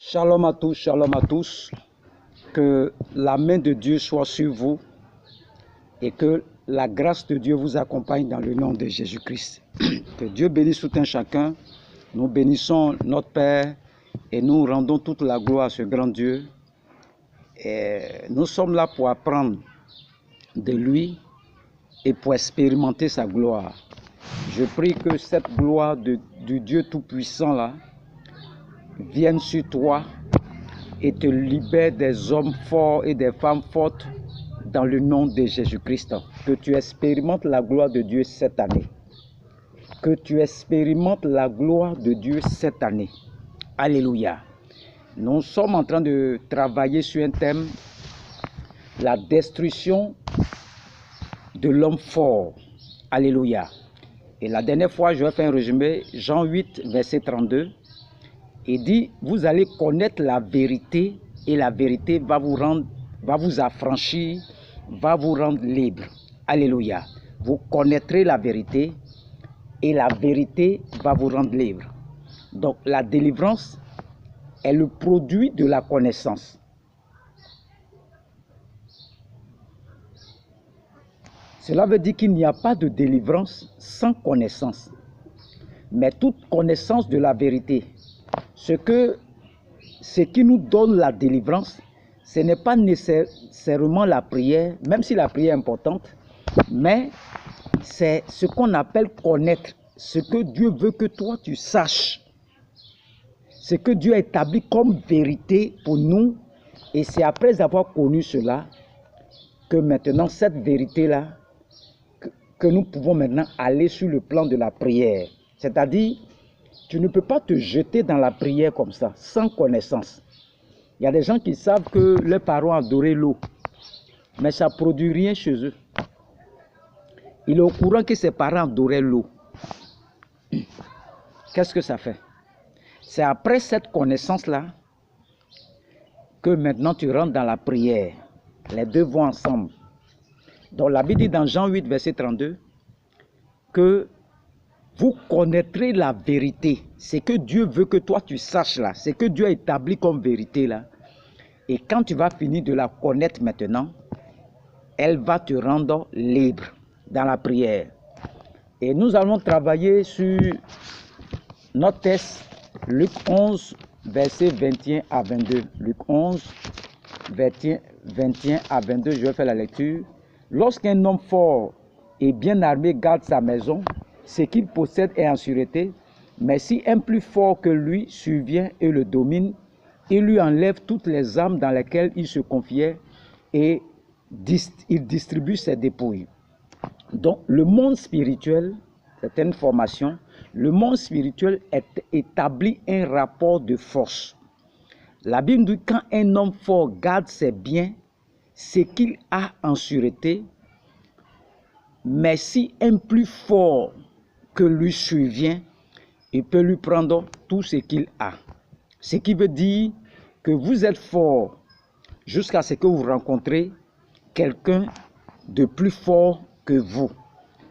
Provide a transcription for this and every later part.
Shalom à tous, que la main de Dieu soit sur vous et que la grâce de Dieu vous accompagne dans le nom de Jésus-Christ. Que Dieu bénisse tout un chacun. Nous bénissons notre Père et nous rendons toute la gloire à ce grand Dieu. Et nous sommes là pour apprendre de lui et pour expérimenter sa gloire. Je prie que cette gloire du Dieu Tout-Puissant là vienne sur toi et te libère des hommes forts et des femmes fortes dans le nom de Jésus-Christ. Que tu expérimentes la gloire de Dieu cette année. Que tu expérimentes la gloire de Dieu cette année. Alléluia. Nous sommes en train de travailler sur un thème, la destruction de l'homme fort. Alléluia. Et la dernière fois, je vais faire un résumé, Jean 8, verset 32. Il dit, vous allez connaître la vérité et la vérité va vous affranchir, va vous rendre libre. Alléluia. Vous connaîtrez la vérité et la vérité va vous rendre libre. Donc la délivrance est le produit de la connaissance. Cela veut dire qu'il n'y a pas de délivrance sans connaissance. Mais toute connaissance de la vérité. Ce qui nous donne la délivrance, ce n'est pas nécessairement la prière, même si la prière est importante, mais c'est ce qu'on appelle connaître, ce que Dieu veut que toi tu saches, ce que Dieu a établi comme vérité pour nous, et c'est après avoir connu cela que maintenant cette vérité-là, que nous pouvons maintenant aller sur le plan de la prière, c'est-à-dire tu ne peux pas te jeter dans la prière comme ça, sans connaissance. Il y a des gens qui savent que leurs parents adoraient l'eau, mais ça ne produit rien chez eux. Il est au courant que ses parents adoraient l'eau. Qu'est-ce que ça fait? C'est après cette connaissance-là que maintenant tu rentres dans la prière. Les deux vont ensemble. Donc la Bible dit dans Jean 8, verset 32, que vous connaîtrez la vérité. C'est que Dieu veut que toi tu saches là. C'est que Dieu a établi comme vérité là. Et quand tu vas finir de la connaître maintenant, elle va te rendre libre dans la prière. Et nous allons travailler sur notre texte, Luc 11, verset 21 à 22. Luc 11, 21 à 22, je vais faire la lecture. Lorsqu'un homme fort et bien armé garde sa maison, ce qu'il possède est en sûreté, mais si un plus fort que lui survient et le domine, il lui enlève toutes les armes dans lesquelles il se confiait et il distribue ses dépouilles. Donc le monde spirituel, c'est une formation, le monde spirituel établit un rapport de force. La Bible dit quand un homme fort garde ses biens, ce qu'il a en sûreté, mais si un plus fort que lui survient, il peut lui prendre tout ce qu'il a. Ce qui veut dire que vous êtes fort jusqu'à ce que vous rencontrez quelqu'un de plus fort que vous.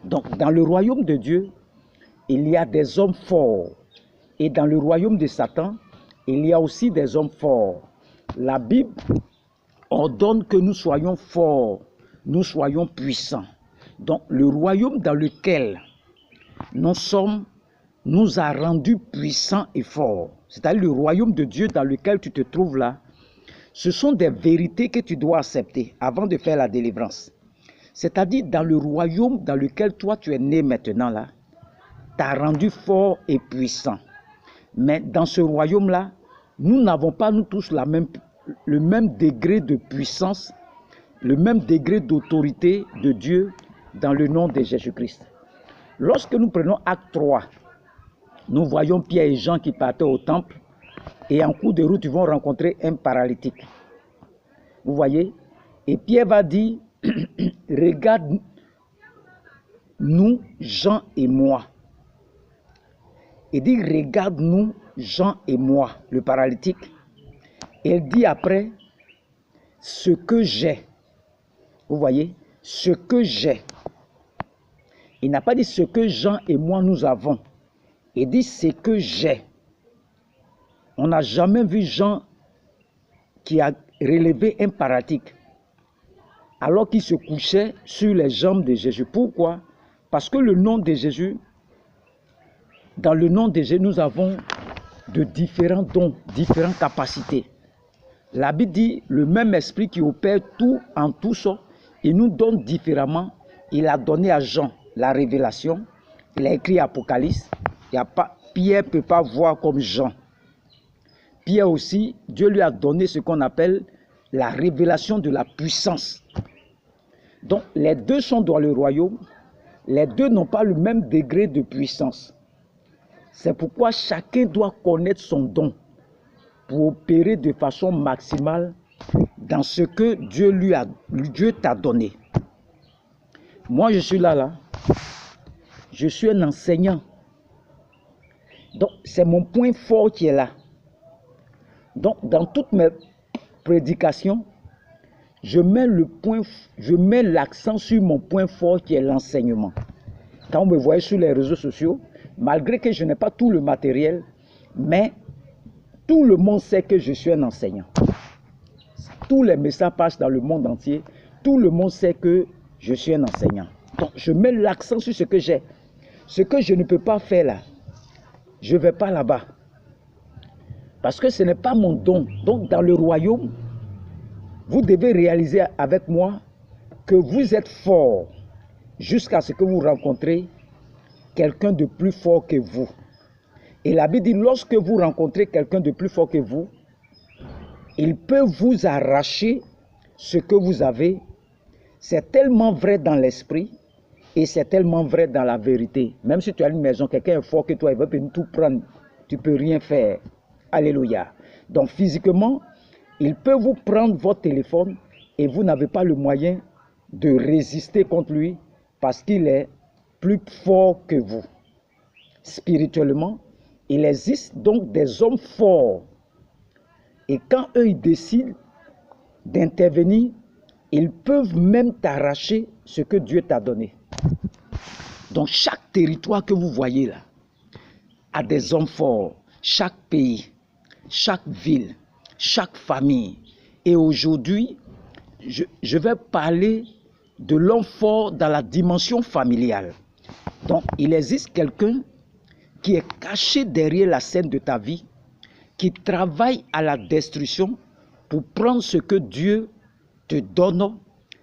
Donc dans le royaume de Dieu, il y a des hommes forts. Et dans le royaume de Satan, il y a aussi des hommes forts. La Bible ordonne que nous soyons forts, nous soyons puissants. Donc le royaume dans lequel nous sommes, nous a rendus puissants et forts. C'est-à-dire le royaume de Dieu dans lequel tu te trouves là, ce sont des vérités que tu dois accepter avant de faire la délivrance. C'est-à-dire dans le royaume dans lequel toi tu es né maintenant là, t'a rendu fort et puissant. Mais dans ce royaume-là, nous n'avons pas nous tous le même degré de puissance, le même degré d'autorité de Dieu dans le nom de Jésus-Christ. Lorsque nous prenons Acte 3, nous voyons Pierre et Jean qui partaient au temple et en cours de route, ils vont rencontrer un paralytique. Vous voyez? Et Pierre va dire, regarde nous, Jean et moi. Il dit, regarde-nous, Jean et moi, le paralytique. Et il dit après, ce que j'ai. Vous voyez? Ce que j'ai. Il n'a pas dit ce que Jean et moi nous avons. Il dit ce que j'ai. On n'a jamais vu Jean qui a relevé un paralytique alors qu'il se couchait sur les jambes de Jésus. Pourquoi? Parce que le nom de Jésus, dans le nom de Jésus, nous avons de différents dons, différentes capacités. La Bible dit, le même esprit qui opère tout en tous, il nous donne différemment. Il a donné à Jean la révélation. Il a écrit Apocalypse. Pierre ne peut pas voir comme Jean. Pierre aussi, Dieu lui a donné ce qu'on appelle la révélation de la puissance. Donc, les deux sont dans le royaume. Les deux n'ont pas le même degré de puissance. C'est pourquoi chacun doit connaître son don pour opérer de façon maximale dans ce que Dieu t'a donné. Moi, je suis là. Je suis un enseignant. Donc, c'est mon point fort qui est là. Donc, dans toutes mes prédications, je mets l'accent sur mon point fort qui est l'enseignement. Quand vous me voyez sur les réseaux sociaux, malgré que je n'ai pas tout le matériel, mais tout le monde sait que je suis un enseignant. Tous les messages passent dans le monde entier. Tout le monde sait que je suis un enseignant. Donc, je mets l'accent sur ce que j'ai. Ce que je ne peux pas faire là, je ne vais pas là-bas. Parce que ce n'est pas mon don. Donc, dans le royaume, vous devez réaliser avec moi que vous êtes fort jusqu'à ce que vous rencontrez quelqu'un de plus fort que vous. Et la Bible dit, lorsque vous rencontrez quelqu'un de plus fort que vous, il peut vous arracher ce que vous avez. C'est tellement vrai dans l'esprit et c'est tellement vrai dans la vérité. Même si tu as une maison, quelqu'un est fort que toi, il veut venir tout prendre. Tu ne peux rien faire. Alléluia. Donc physiquement, il peut vous prendre votre téléphone et vous n'avez pas le moyen de résister contre lui parce qu'il est plus fort que vous. Spirituellement, il existe donc des hommes forts. Et quand eux, ils décident d'intervenir, ils peuvent même t'arracher ce que Dieu t'a donné. Donc chaque territoire que vous voyez là a des hommes forts. Chaque pays, chaque ville, chaque famille. Et aujourd'hui, je vais parler de l'homme fort dans la dimension familiale. Donc, il existe quelqu'un qui est caché derrière la scène de ta vie, qui travaille à la destruction pour prendre ce que Dieu te donne.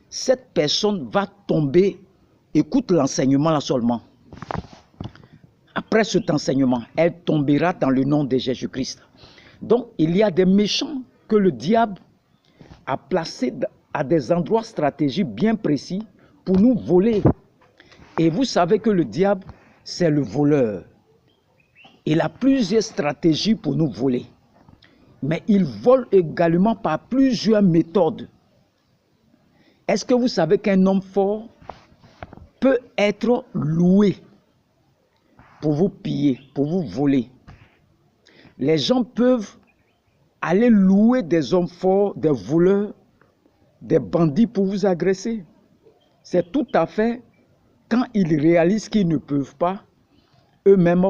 Cette personne va tomber. Écoute l'enseignement là seulement. Après cet enseignement, elle tombera dans le nom de Jésus-Christ. Donc, il y a des méchants que le diable a placés à des endroits stratégiques bien précis pour nous voler. Et vous savez que le diable, c'est le voleur. Il a plusieurs stratégies pour nous voler. Mais il vole également par plusieurs méthodes. Est-ce que vous savez qu'un homme fort peut être loué pour vous piller, pour vous voler? Les gens peuvent aller louer des hommes forts, des voleurs, des bandits pour vous agresser. C'est tout à fait quand ils réalisent qu'ils ne peuvent pas, eux-mêmes,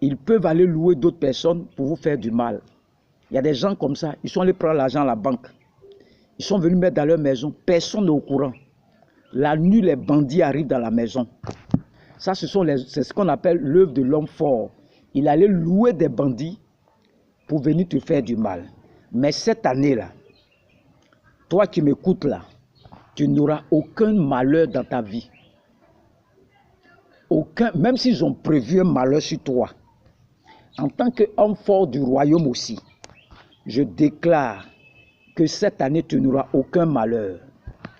ils peuvent aller louer d'autres personnes pour vous faire du mal. Il y a des gens comme ça, ils sont allés prendre l'argent à la banque. Ils sont venus mettre dans leur maison, personne n'est au courant. La nuit, les bandits arrivent dans la maison. Ça, c'est ce qu'on appelle l'œuvre de l'homme fort. Il allait louer des bandits pour venir te faire du mal. Mais cette année-là, toi qui m'écoutes là, tu n'auras aucun malheur dans ta vie. Aucun, même s'ils ont prévu un malheur sur toi. En tant qu'homme fort du royaume aussi, je déclare que cette année, tu n'auras aucun malheur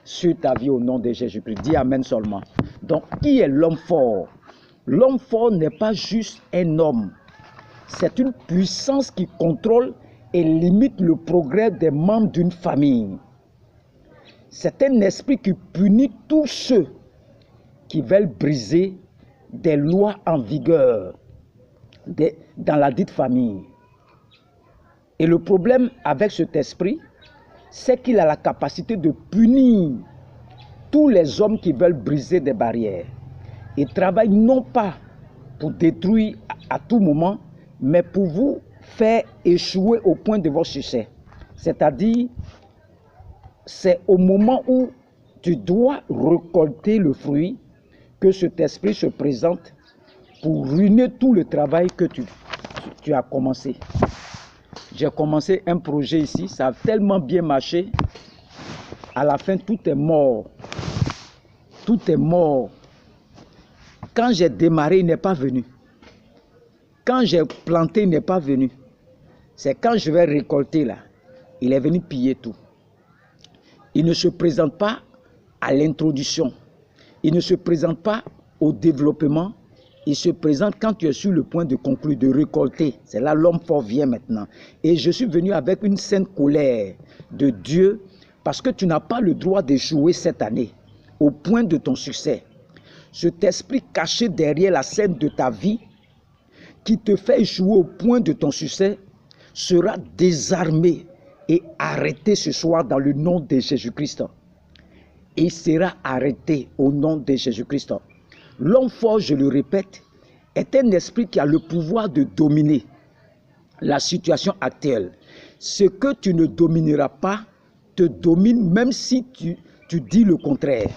sur ta vie au nom de Jésus-Christ. Dis Amen seulement. Donc, qui est l'homme fort? L'homme fort n'est pas juste un homme. C'est une puissance qui contrôle et limite le progrès des membres d'une famille. C'est un esprit qui punit tous ceux qui veulent briser des lois en vigueur dans la dite famille. Et le problème avec cet esprit, c'est qu'il a la capacité de punir tous les hommes qui veulent briser des barrières. Il travaille non pas pour détruire à tout moment, mais pour vous faire échouer au point de votre succès. C'est-à-dire, c'est au moment où tu dois récolter le fruit que cet esprit se présente pour ruiner tout le travail que tu as commencé. J'ai commencé un projet ici, ça a tellement bien marché. À la fin, tout est mort. Tout est mort. Quand j'ai démarré, il n'est pas venu. Quand j'ai planté, il n'est pas venu. C'est quand je vais récolter là, il est venu piller tout. Il ne se présente pas à l'introduction. Il ne se présente pas au développement. Il se présente quand tu es sur le point de conclure, de récolter. C'est là l'homme fort vient maintenant. Et je suis venu avec une sainte colère de Dieu parce que tu n'as pas le droit d'échouer cette année au point de ton succès. Cet esprit caché derrière la scène de ta vie qui te fait échouer au point de ton succès sera désarmé et arrêté ce soir dans le nom de Jésus-Christ. Il sera arrêté au nom de Jésus-Christ. L'homme fort, je le répète, est un esprit qui a le pouvoir de dominer la situation actuelle. Ce que tu ne domineras pas te domine même si tu dis le contraire.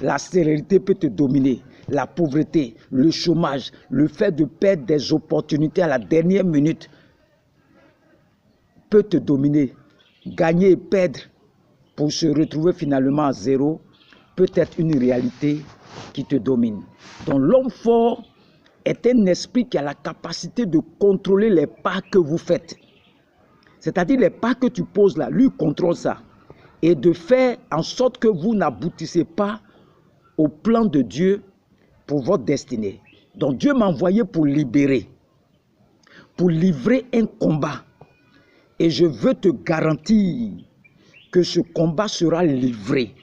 La stérilité peut te dominer, la pauvreté, le chômage, le fait de perdre des opportunités à la dernière minute peut te dominer. Gagner et perdre pour se retrouver finalement à zéro peut être une réalité qui te domine. Donc l'homme fort est un esprit qui a la capacité de contrôler les pas que vous faites. C'est-à-dire les pas que tu poses là, lui contrôle ça. Et de faire en sorte que vous n'aboutissez pas au plan de Dieu pour votre destinée. Donc Dieu m'a envoyé pour libérer, pour livrer un combat. Et je veux te garantir que ce combat sera livré.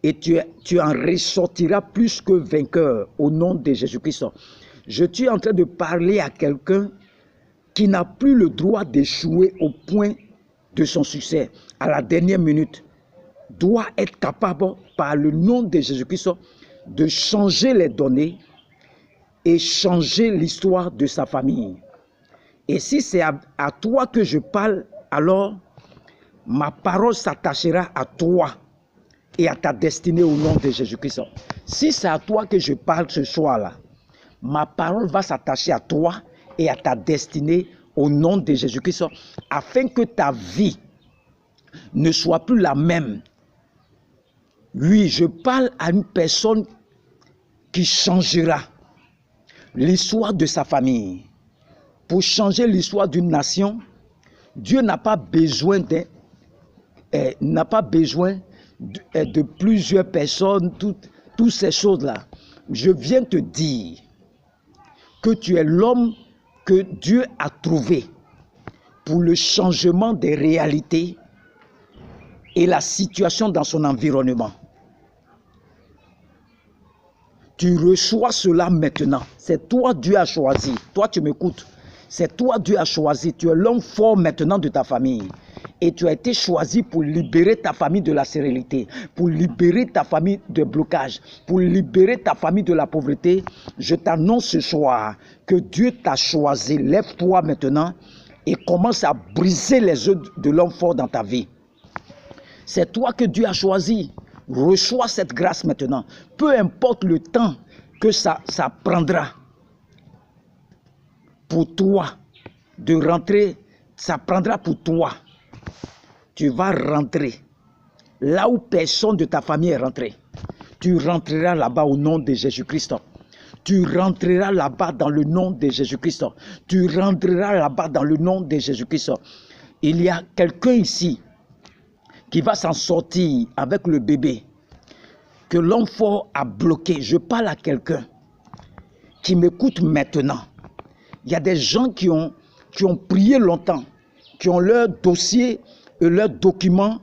Et tu en ressortiras plus que vainqueur au nom de Jésus-Christ. Je suis en train de parler à quelqu'un qui n'a plus le droit d'échouer au point de son succès à la dernière minute. Doit être capable, par le nom de Jésus-Christ, de changer les données et changer l'histoire de sa famille. Et si c'est à toi que je parle, alors ma parole s'attachera à toi et à ta destinée au nom de Jésus-Christ. Si c'est à toi que je parle ce soir-là, ma parole va s'attacher à toi et à ta destinée au nom de Jésus-Christ, afin que ta vie ne soit plus la même. Oui, je parle à une personne qui changera l'histoire de sa famille. Pour changer l'histoire d'une nation, Dieu n'a pas besoin de plusieurs personnes, toutes ces choses-là. Je viens te dire que tu es l'homme que Dieu a trouvé pour le changement des réalités et la situation dans son environnement. Tu reçois cela maintenant. C'est toi Dieu a choisi. Toi tu m'écoutes. C'est toi Dieu a choisi. Tu es l'homme fort maintenant de ta famille. Et tu as été choisi pour libérer ta famille de la stérilité, pour libérer ta famille de blocage, pour libérer ta famille de la pauvreté. Je t'annonce ce soir que Dieu t'a choisi. Lève-toi maintenant et commence à briser les œufs de l'homme fort dans ta vie. C'est toi que Dieu a choisi. Reçois cette grâce maintenant. Peu importe le temps que ça prendra pour toi de rentrer, ça prendra pour toi. Tu vas rentrer là où personne de ta famille est rentré. Tu rentreras là-bas au nom de Jésus-Christ. Tu rentreras là-bas dans le nom de Jésus-Christ. Tu rentreras là-bas dans le nom de Jésus-Christ. Il y a quelqu'un ici qui va s'en sortir avec le bébé que l'homme fort a bloqué. Je parle à quelqu'un qui m'écoute maintenant. Il y a des gens qui ont prié longtemps, qui ont leur dossier et leurs documents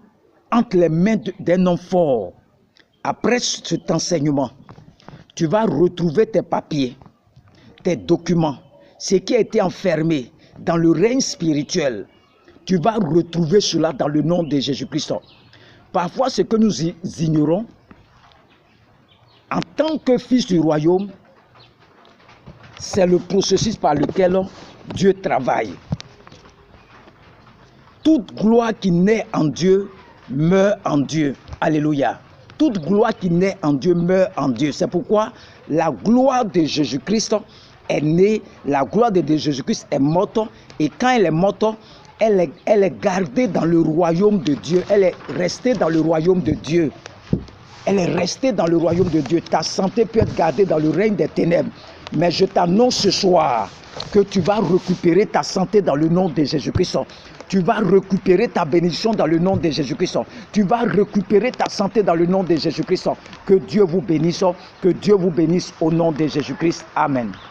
entre les mains d'un homme fort. Après cet enseignement, tu vas retrouver tes papiers, tes documents, ce qui a été enfermé dans le règne spirituel. Tu vas retrouver cela dans le nom de Jésus-Christ. Parfois, ce que nous ignorons, en tant que fils du royaume, C'est le processus par lequel Dieu travaille. Toute gloire qui naît en Dieu meurt en Dieu. Alléluia. Toute gloire qui naît en Dieu meurt en Dieu. C'est pourquoi la gloire de Jésus-Christ est née, la gloire de Jésus-Christ est morte, et quand elle est morte, elle est gardée dans le royaume de Dieu. Elle est restée dans le royaume de Dieu. Elle est restée dans le royaume de Dieu. Ta santé peut être gardée dans le règne des ténèbres. Mais je t'annonce ce soir que tu vas récupérer ta santé dans le nom de Jésus-Christ. Tu vas récupérer ta bénédiction dans le nom de Jésus-Christ. Tu vas récupérer ta santé dans le nom de Jésus-Christ. Que Dieu vous bénisse. Que Dieu vous bénisse au nom de Jésus-Christ. Amen.